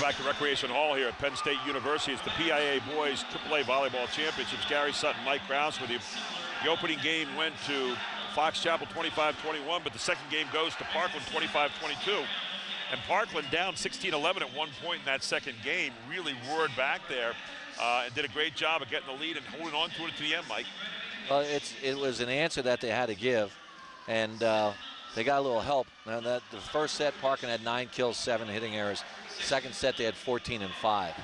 back to Recreation Hall here at Penn State University. It's the PIAA Boys AAA Volleyball Championships. Gary Sutton, Mike Krause with you. The opening game went to Fox Chapel 25-21, but the second game goes to Parkland 25-22. And Parkland down 16-11 at one point in that second game, really roared back there and did a great job of getting the lead and holding on to it to the end, Mike. Well, it was an answer that they had to give, and they got a little help. Now the first set, Parkland had 9 kills, 7 hitting errors. Second set, they had 14 and 5.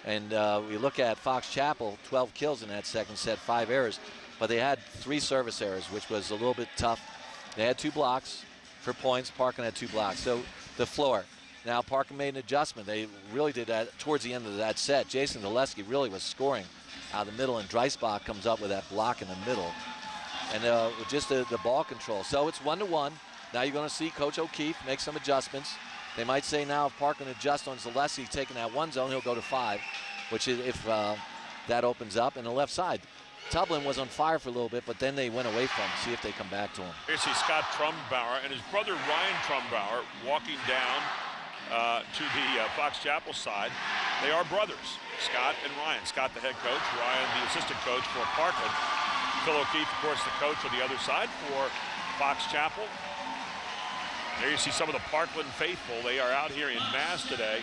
And we look at Fox Chapel, 12 kills in that second set, 5 errors. But they had 3 service errors, which was a little bit tough. They had 2 blocks for points. Parkland had 2 blocks. So the floor. Now Parkland made an adjustment. They really did that towards the end of that set. Jason Zaleski really was scoring out of the middle, and Dreisbach comes up with that block in the middle. And just the ball control. So it's 1-1. Now you're going to see Coach O'Keefe make some adjustments. They might say now if Parkland adjusts on Zaleski taking that 1 zone, he'll go to 5, which is if that opens up. And the left side, Tublin was on fire for a little bit, but then they went away from him. See if they come back to him. Here you see Scott Trumbauer and his brother Ryan Trumbauer walking down to the Fox Chapel side. They are brothers, Scott and Ryan. Scott the head coach, Ryan the assistant coach for Parkland. Phil O'Keefe, of course, the coach on the other side for Fox Chapel. There you see some of the Parkland faithful. They are out here in mass today.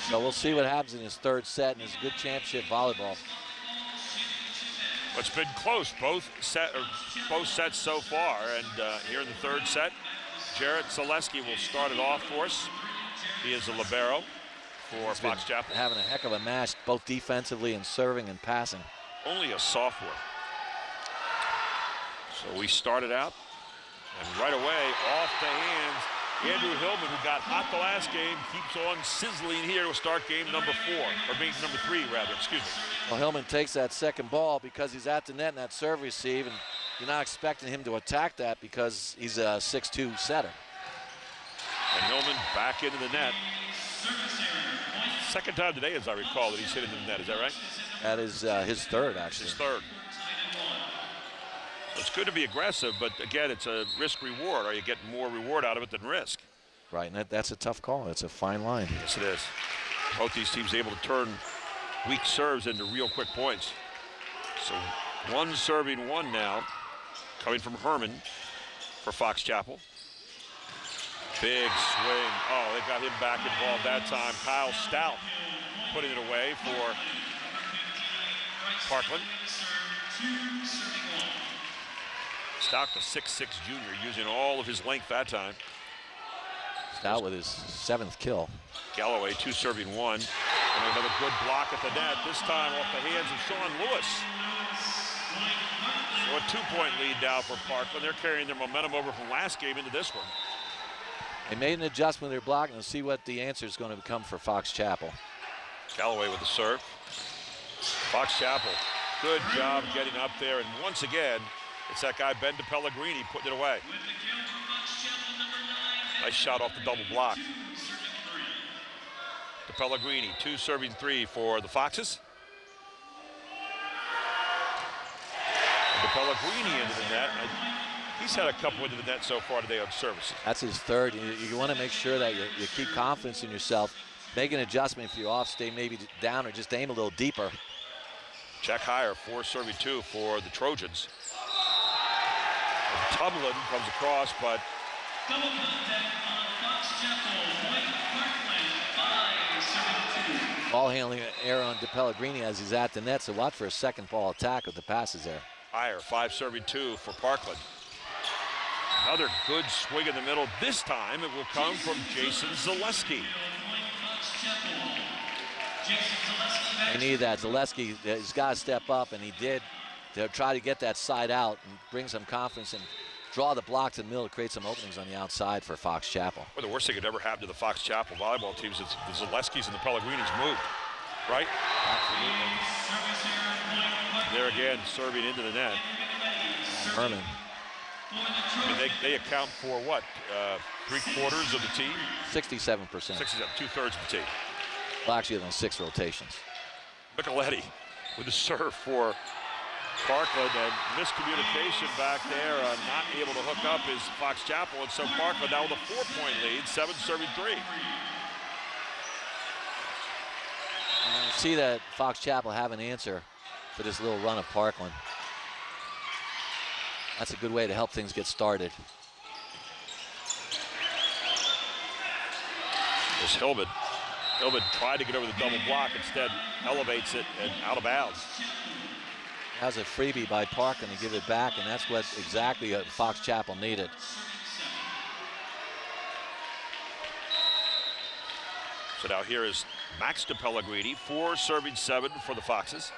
So we'll see what happens in his third set, and it's good championship volleyball. It's been close, both sets so far. And here in the third set, Jarrett Zaleski will start it off for us. He is a libero for Fox Chapel. Having a heck of a match, both defensively and serving and passing. Only a sophomore. So we started out, and right away, off the hands, Andrew Hillman, who got hot the last game, keeps on sizzling here to start game number 4, or being number 3, rather, excuse me. Well, Hillman takes that second ball because he's at the net in that serve receive, and you're not expecting him to attack that because he's a 6'2" setter. And Hillman back into the net. Second time today, as I recall, that he's hit into the net. Is that right? That is his third, actually. His third. It's good to be aggressive, but again, it's a risk-reward. Are you getting more reward out of it than risk? Right, and that's a tough call. It's a fine line. Yes, it is. Both these teams able to turn weak serves into real quick points. So 1 serving 1 now, coming from Herman for Fox Chapel. Big swing. Oh, they got him back involved that time. Kyle Stout putting it away for Parkland. Stout, the 6'6" junior, using all of his length that time. Stout with his 7th kill. Galloway, 2 serving 1. And another good block at the net, this time off the hands of Sean Lewis. So a 2-point lead now for Parkland. They're carrying their momentum over from last game into this one. They made an adjustment to their blocking. Let's see what the answer is going to become for Fox Chapel. Galloway with the serve. Fox Chapel, good job getting up there. And once again, it's that guy, Ben DePellegrini, putting it away. Nice shot off the double block. DePellegrini, 2 serving 3 for the Foxes. And DePellegrini into the net. He's had a couple into the net so far today on services. That's his third. You want to make sure that you keep confidence in yourself. Make an adjustment if you're off, stay maybe down or just aim a little deeper. Jack Heyer, 4 serving 2 for the Trojans. And Tublin comes across, but ball handling error on DePellegrini as he's at the net, so watch for a second ball attack with the passes there. Heyer, 5 serving 2 for Parkland. Another good swing in the middle. This time it will come from Jason Zaleski. They need that. Zaleski, he's got to step up, and he did. They'll try to get that side out and bring some confidence and draw the block to the middle to create some openings on the outside for Fox Chapel. Well, the worst thing that ever happened to the Fox Chapel volleyball teams is the Zaleskis and the Pellegrinis moved, right? Absolutely. There again, serving into the net. Herman. I mean, they account for what? 3/4 of the team? 67%. 67, 2/3 of the team. Well, actually, on 6 rotations. Micheletti with the serve for Parkland, and miscommunication back there, not able to hook up is Fox Chapel, and so Parkland now with a 4-point lead, 7 serving 3. See that Fox Chapel have an answer for this little run of Parkland. That's a good way to help things get started. There's Hillman. Hillman tried to get over the double block, instead elevates it and out of bounds. That was a freebie by Parkland to give it back, and that's what exactly Fox Chapel needed. So now here is Max DePellegrini, 4 serving 7 for the Foxes.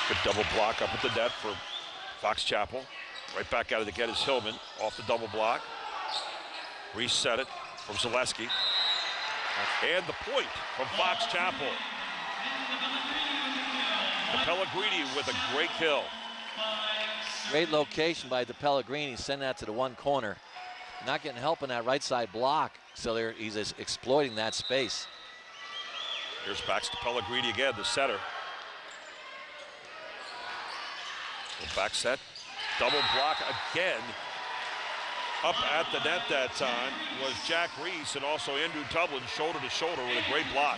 Good double block up at the net for Fox Chapel. Right back out of the get is Hillman, off the double block. Reset it from Zaleski. And the point from Fox Chapel. DePellegrini with a great kill. Great location by DePellegrini, send that to the one corner. Not getting help in that right side block, so he's exploiting that space. Here's Max DePellegrini again, the setter. Back set, double block again. Up at the net that time was Jack Reese and also Andrew Tublin, shoulder to shoulder with a great block.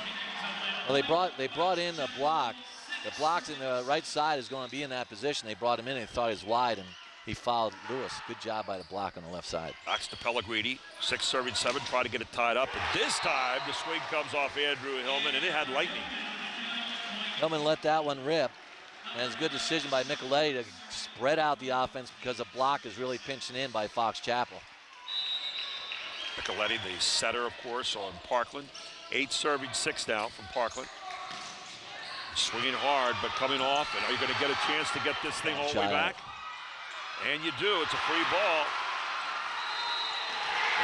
Well, they brought in the block. The block in the right side is going to be in that position. They brought him in and thought he was wide, and he fouled Lewis. Good job by the block on the left side. Max DePellegrini, 6 serving 7, try to get it tied up, and this time the swing comes off Andrew Hillman, and it had lightning. Hillman let that one rip, and it's a good decision by Micheletti to spread out the offense because the block is really pinching in by Fox Chapel. Micheletti, the setter, of course, on Parkland. 8 serving 6 now from Parkland. Swinging hard, but coming off, and are you going to get a chance to get this thing all the way back? And you do. It's a free ball.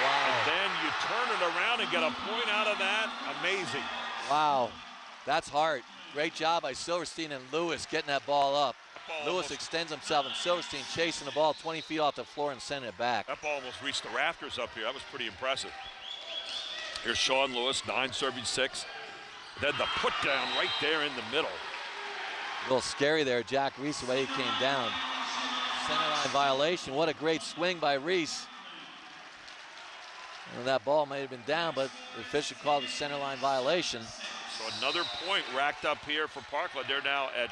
Wow. And then you turn it around and get a point out of that. Amazing. Wow, that's hard. Great job by Silverstein and Lewis getting that ball up. Lewis extends himself, and Silverstein chasing the ball 20 feet off the floor and sending it back. That ball almost reached the rafters up here. That was pretty impressive. Here's Sean Lewis, 9 serving 6. Then the put down right there in the middle. A little scary there, Jack Reese, the way he came down. Center line violation. What a great swing by Reese. And that ball may have been down, but the official called it center line violation. So another point racked up here for Parkland. They're now at,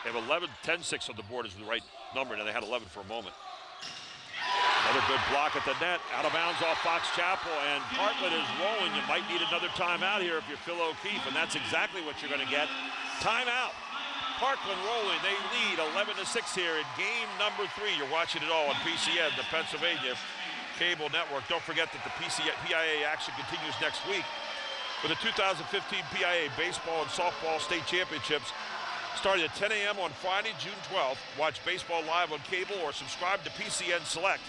they have 11, 10-6 on the board is the right number. Now they had 11 for a moment. Another good block at the net, out of bounds off Fox Chapel, and Parkland is rolling. You might need another timeout here if you're Phil O'Keefe, and that's exactly what you're going to get. Timeout. Parkland rolling. They lead 11-6 here in game number 3. You're watching it all on PCN, the Pennsylvania Cable Network. Don't forget that the PIAA action continues next week with the 2015 PIAA Baseball and Softball State Championships starting at 10 a.m. on Friday, June 12th. Watch baseball live on cable or subscribe to PCN Select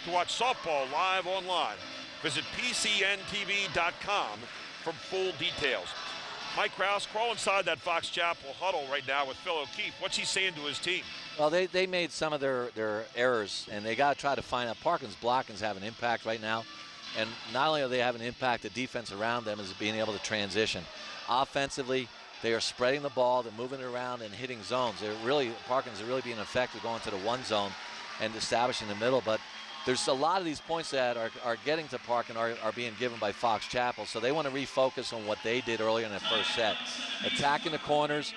to watch softball live online. Visit PCNTV.com for full details. Mike Krause, crawl inside that Fox Chapel huddle right now with Phil O'Keefe. What's he saying to his team? Well, they made some of their errors, and they got to try to find out. Parkland's blocking's having an impact right now. And not only are they having an impact, the defense around them is being able to transition. Offensively, they are spreading the ball, they're moving it around and hitting zones. Parkland's are really being effective going to the one zone and establishing the middle. But there's a lot of these points that are getting to Parkland are being given by Fox Chapel. So they want to refocus on what they did earlier in that first set. Attacking the corners,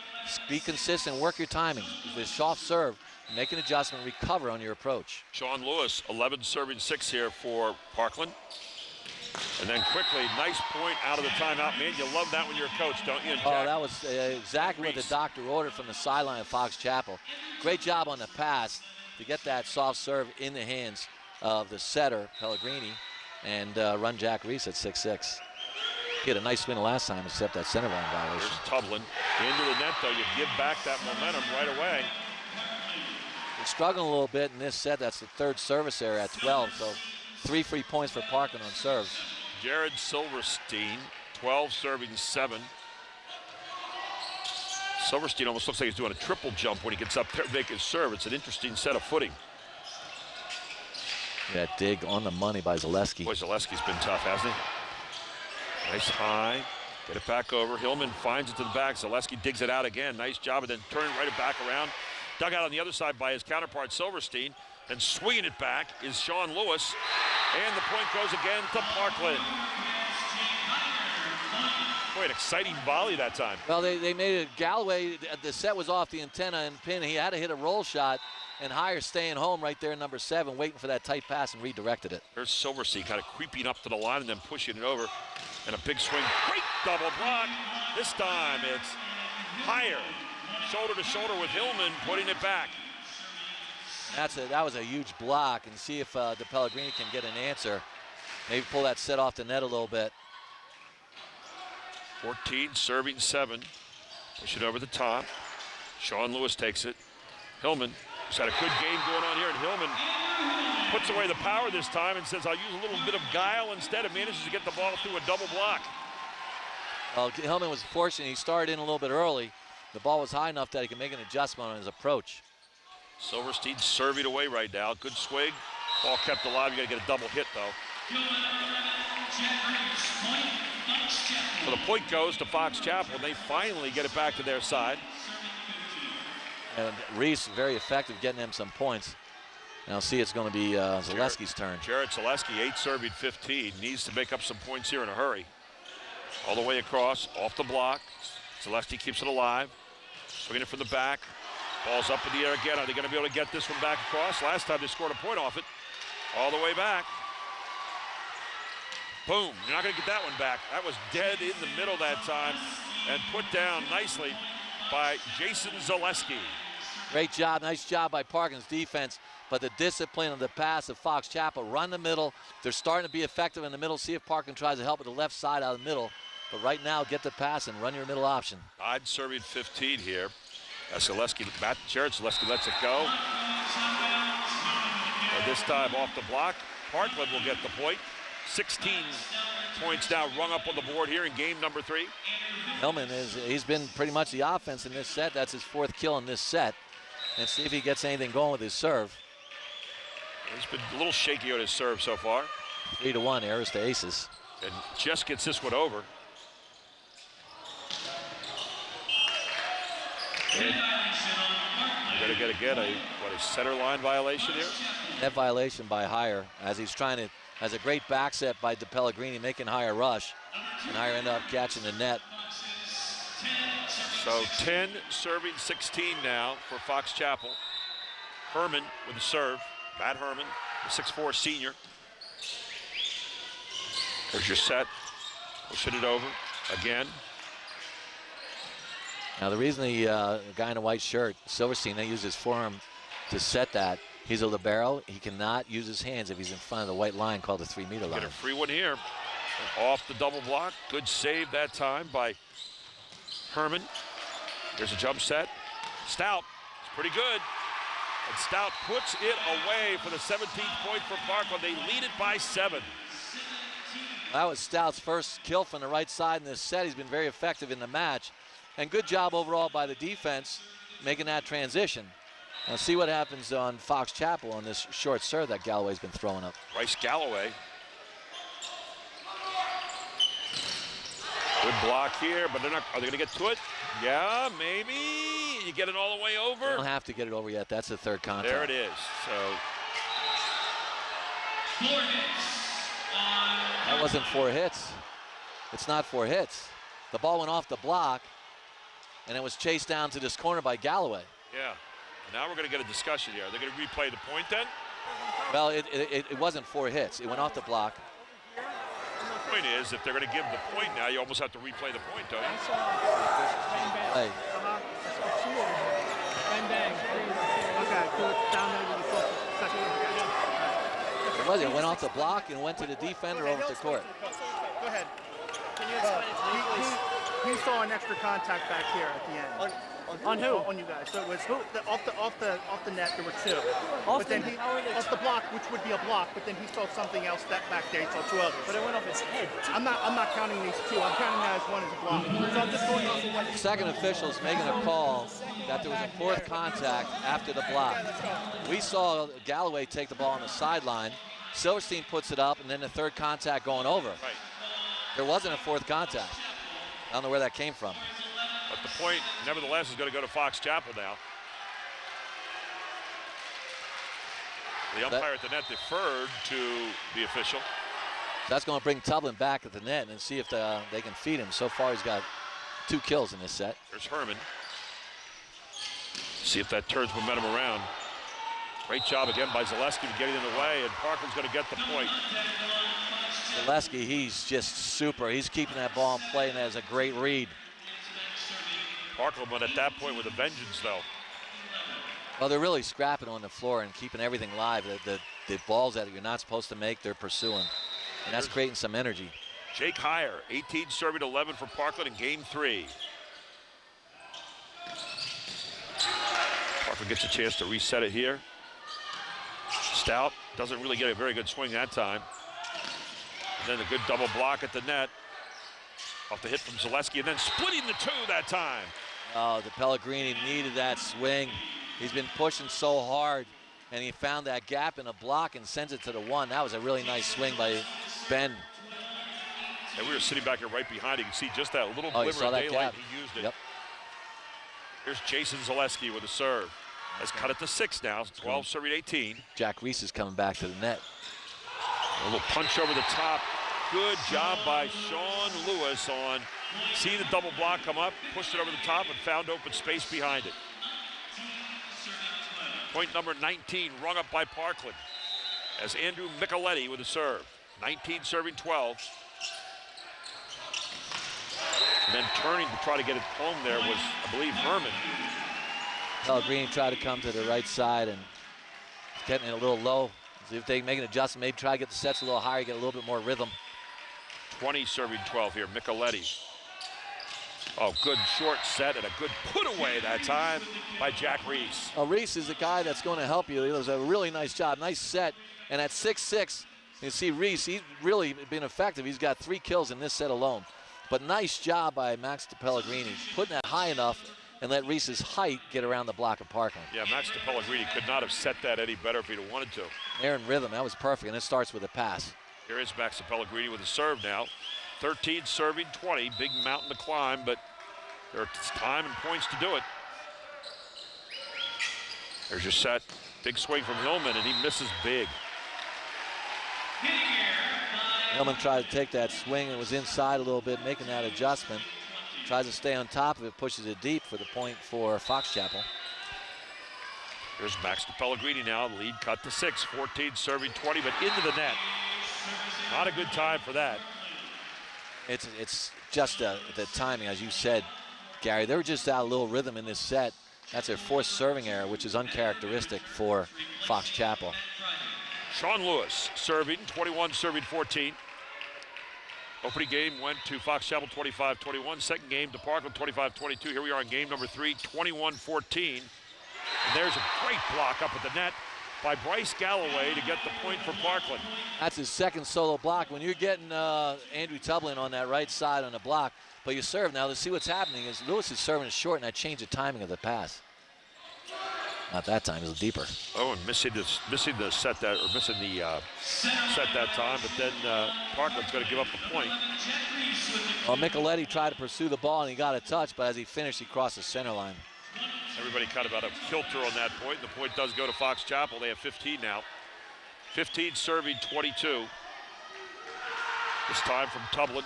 be consistent, work your timing. With soft serve, make an adjustment, recover on your approach. Sean Lewis, 11 serving 6 here for Parkland. And then quickly, nice point out of the timeout. Man, you love that when you're a coach, don't you? Oh, that was exactly what the doctor ordered from the sideline of Fox Chapel. Great job on the pass to get that soft serve in the hands of the setter, Pellegrini, and run Jack Reese at 6'6". He had a nice swing last time, except that center line violation. There's Tublin into the net, though. You give back that momentum right away. They're struggling a little bit in this set. That's the third service error at 12, so 3 free points for Parkland on serves. Jared Silverstein, 12 serving 7. Silverstein almost looks like he's doing a triple jump when he gets up there to make his serve. It's an interesting set of footing. That dig on the money by Zaleski. Boy, Zaleski's been tough, hasn't he? Nice high. Get it back over. Hillman finds it to the back. Zaleski digs it out again. Nice job, and then turning right it back around. Dug out on the other side by his counterpart, Silverstein. And swinging it back is Sean Lewis. And the point goes again to Parkland. Boy, an exciting volley that time. Well, they made it. Galloway, the set was off the antenna and pin. He had to hit a roll shot. And Heyer staying home right there, number 7, waiting for that tight pass and redirected it. There's Silverstein kind of creeping up to the line and then pushing it over. And a big swing. Great double block. This time it's Heyer. Shoulder to shoulder with Hillman, putting it back. That was a huge block. And see if De Pellegrini can get an answer. Maybe pull that set off the net a little bit. 14, serving 7. Push it over the top. Sean Lewis takes it. Hillman has had a good game going on here, and Hillman puts away the power this time and says, I'll use a little bit of guile instead, and manages to get the ball through a double block. Well, Hillman was fortunate. He started in a little bit early. The ball was high enough that he could make an adjustment on his approach. Silverstein serving away right now. Good swing. Ball kept alive. You got to get a double hit, though. So the point goes to Fox Chapel, and they finally get it back to their side. And Reese, very effective getting them some points. Now see, it's going to be Zaleski's turn. Jared Zaleski, 8 serving 15. Needs to make up some points here in a hurry. All the way across, off the block. Zaleski keeps it alive. Swinging it from the back. Ball's up in the air again. Are they going to be able to get this one back across? Last time they scored a point off it. All the way back. Boom. You're not going to get that one back. That was dead in the middle that time and put down nicely by Jason Zaleski. Great job, nice job by Parkland's defense, but the discipline of the pass of Fox Chapel, run the middle. They're starting to be effective in the middle. See if Parkland tries to help with the left side out of the middle. But right now, get the pass and run your middle option. Odd serving 15 here. Zaleski, Jared Zaleski lets it go. And this time off the block, Parkland will get the point. 16 points now rung up on the board here in game number 3. Hillman, he's been pretty much the offense in this set. That's his 4th kill in this set. And see if he gets anything going with his serve. He's been a little shaky on his serve so far. 3-1, errors to aces. And just gets this one over. And you're going to get a center line violation here? Net violation by Heyer as he's trying to, has a great back set by De Pellegrini, making Heyer rush. And Heyer ended up catching the net. So 10 serving 16 now for Fox Chapel. Herman with the serve. Matt Herman, the 6'4" senior. There's your set. Pushing it over again. Now the reason the guy in a white shirt, Silverstein, they use his forearm to set that. He's a libero. He cannot use his hands if he's in front of the white line called the 3-meter line. Get a free one here. Off the double block. Good save that time by Herman. Here's a jump set. Stout. It's pretty good. And Stout puts it away for the 17th point for Parkland. They lead it by 7. That was Stout's first kill from the right side in this set. He's been very effective in the match. And good job overall by the defense making that transition. Now see what happens on Fox Chapel on this short serve that Galloway's been throwing up. Bryce Galloway. Good block here, but they're not, are they gonna get to it? Yeah, maybe. You get it all the way over? They don't have to get it over yet. That's the 3rd contact. There it is. So that wasn't 4 hits. It's not 4 hits. The ball went off the block, and it was chased down to this corner by Galloway. Yeah. Now we're going to get a discussion here. Are they going to replay the point then? Well, it wasn't 4 hits. It went off the block. The point is, if they're going to give the point now, you almost have to replay the point, don't you? Hey. It wasn't. It went off the block and went to the defender over to court. Go ahead. Can you explain it to me, please? He saw an extra contact back here at the end. On who? On you guys. So it was off the net. There were 2. But then off the block, which would be a block. But then he saw something else that back there. He saw 2 others. But it went off his head. I'm not counting these 2. I'm counting that as 1 as a block. So I'm just going off of what. Second officials making a call that there was a 4th contact after the block. We saw Galloway take the ball on the sideline. Silverstein puts it up, and then the 3rd contact going over. Right. There wasn't a 4th contact. I don't know where that came from. But the point, nevertheless, is going to go to Fox Chapel now. The umpire at the net deferred to the official. That's going to bring Tublin back at the net and see if they can feed him. So far, he's got 2 kills in this set. There's Herman. See if that turns momentum around. Great job again by Zaleski getting in the way, and Parkland's going to get the point. Zaleski, he's just super. He's keeping that ball in play, and has a great read. Parkland went at that point with a vengeance, though. Well, they're really scrapping on the floor and keeping everything live. The balls that you're not supposed to make, they're pursuing. And that's creating some energy. Jake Heyer, 18 serving 11 for Parkland in game 3. Parkland gets a chance to reset it here. Stout doesn't really get a very good swing that time. And then a good double block at the net. Off the hit from Zaleski, and then splitting the 2 that time. Oh, the Pellegrini needed that swing. He's been pushing so hard, and he found that gap in a block and sends it to the 1. That was a really nice swing by Ben. And we were sitting back here right behind. You can see just that little glimmer of daylight. He used it. Yep. Here's Jason Zaleski with a serve. Has cut it to 6 now. 12 serving 18. Jack Reese is coming back to the net. A little punch over the top. Good job by Sean Lewis on seeing the double block come up, pushed it over the top, and found open space behind it. Point number 19 rung up by Parkland as Andrew Micheletti with a serve. 19 serving 12. And then turning to try to get it home there was, I believe, Herman. Pellegrini tried to come to the right side and getting it a little low. See if they make an adjustment, maybe try to get the sets a little higher, get a little bit more rhythm. 20 serving 12 here, Micheletti. Oh, good short set and a good put away that time by Jack Reese. Reese is a guy that's going to help you. He does a really nice job, nice set. And at 6'6", you see Reese, he's really been effective. He's got 3 kills in this set alone. But nice job by Max Pellegrini, putting that high enough and let Reese's height get around the block of Parkland. Yeah, Max Pellegrini could not have set that any better if he'd have wanted to. There in rhythm, that was perfect, and it starts with a pass. Here is Max Pellegrini with a serve now. 13 serving 20, big mountain to climb, but there's time and points to do it. There's your set. Big swing from Hillman, and he misses big. Hillman tried to take that swing and was inside a little bit, making that adjustment. Tries to stay on top of it, pushes it deep for the point for Fox Chapel. Here's Max Pellegrini now, lead cut to 6, 14 serving 20, but into the net. Not a good time for that. It's just the timing, as you said, Gary. They were just out a little rhythm in this set. That's their 4th serving error, which is uncharacteristic for Fox Chapel. Sean Lewis serving, 21 serving 14. Opening game went to Fox Chapel 25-21. Second game to Parkland 25-22. Here we are in game number 3, 21-14. And there's a great block up at the net by Bryce Galloway to get the point for Parkland. That's his 2nd solo block. When you're getting Andrew Tublin on that right side on the block, but you serve now, to see what's happening is Lewis is serving it short, and that changed the timing of the pass. Not that time, it was deeper. Oh, and missing the set that, or missing the set that time, but then Parkland's going to give up the point. Well, Micheletti tried to pursue the ball, and he got a touch, but as he finished, he crossed the center line. Everybody kind of out of kilter on that point. The point does go to Fox Chapel. They have 15 now. 15 serving 22. This time from Tublin.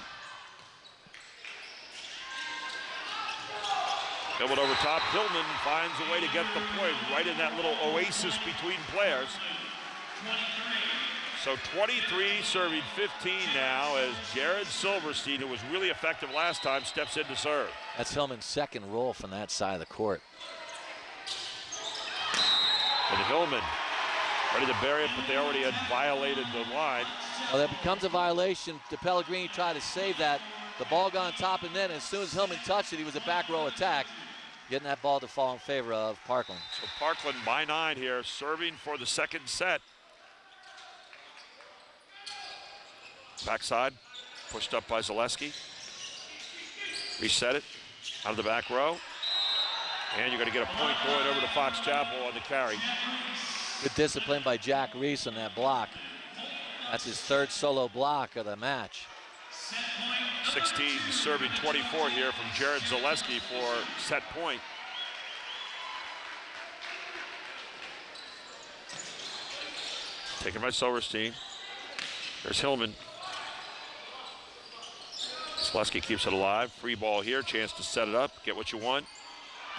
Hillman over top. Hillman finds a way to get the point right in that little oasis between players. So 23 serving 15 now as Jared Silverstein, who was really effective last time, steps in to serve. That's Hillman's 2nd roll from that side of the court. And Hillman ready to bury it, but they already had violated the line. Well, that becomes a violation. The Pellegrini tried to save that. The ball got on top, and then as soon as Hillman touched it, he was a back row attack, getting that ball to fall in favor of Parkland. So Parkland by 9 here, serving for the 2nd set. Backside, pushed up by Zaleski. Reset it, out of the back row. And you're going to get a point going over to Fox Chapel on the carry. Good discipline by Jack Reese on that block. That's his 3rd solo block of the match. 16 serving 24 here from Jared Zaleski for set point. Taken by Silverstein. There's Hillman. Zaleski keeps it alive. Free ball here, chance to set it up, get what you want.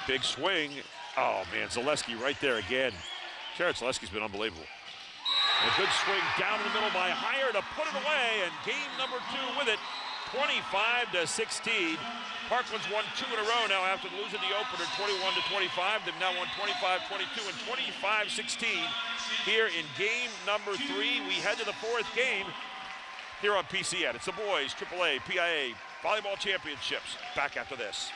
Big swing. Oh man, Zaleski right there again. Jared Zaleski's been unbelievable. And a good swing down in the middle by Heyer to put it away, and game number 2 with it, 25-16. Parkland's won 2 in a row now after losing the opener 21-25. They've now won 25-22 and 25-16 here in game number 3. We head to the 4th game here on PCN. It's the boys AAA PIAA Volleyball Championships. Back after this.